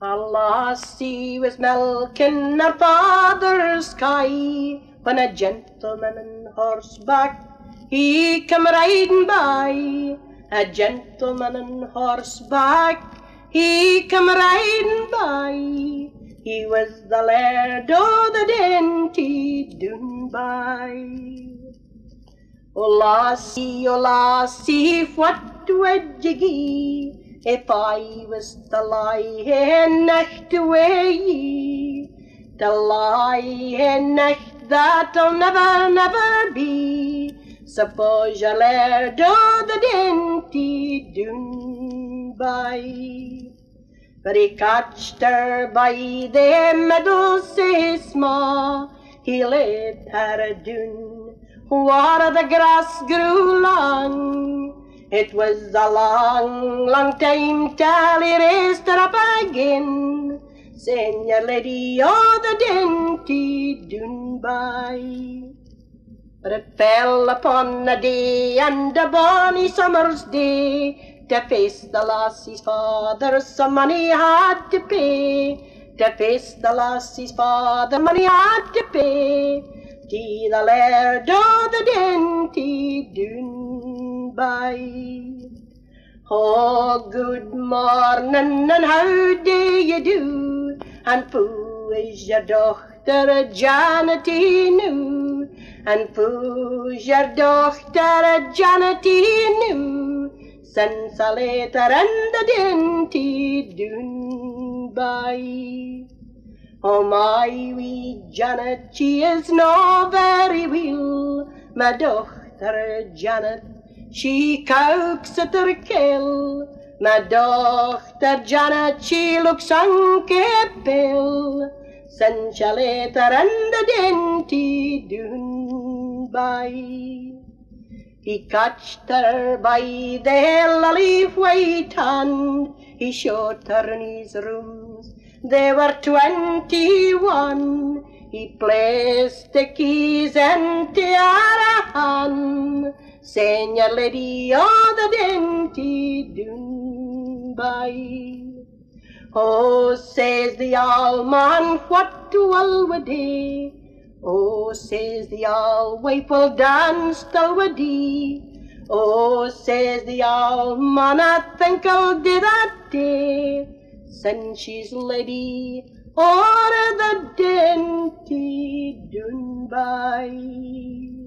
A lassie was milking her father's kye when a gentleman on horseback he came riding by. A gentleman on horseback he came riding by. He was the laird o' the dainty Doonby. O lassie, what would ye gie if I was to lie a nicht wi' ye? To lie a nicht that'll never, never be. Suppose your laird o' the dainty Doonby. But he catched her by the middle sae sma', he laid her doon where the grass grew long. It was a long, long time till he raised her up again, saying, "Your lady o' the dainty Doonby." But it fell upon a day, and a bonny summer's day, to face the lassie's father some money had to pay. To face the lassie's father money had to pay. To the laird o' the dainty Doonby. Oh, good morning, and how do you do? And who is your dochter, Janety new? And who's your dochter, Janety new? Since I laid her in the dainty Doonby. Oh, my wee Janet, she is no very weel, my dochter Janet, she cooks at her kill. My dochter Janet, she looks uncapill, since she laid her in the dainty Doonby. He catched her by the lily white hand, he showed her in his rooms, they were 21. He placed the keys into her hand, saying, "Your lady o' the dainty Doonby." Oh, says the old man, what will we do? Oh, says the old wife, will dance till we die. Oh, says the old man, I think I'll do that day, since she's lady o'er the dainty Doonby.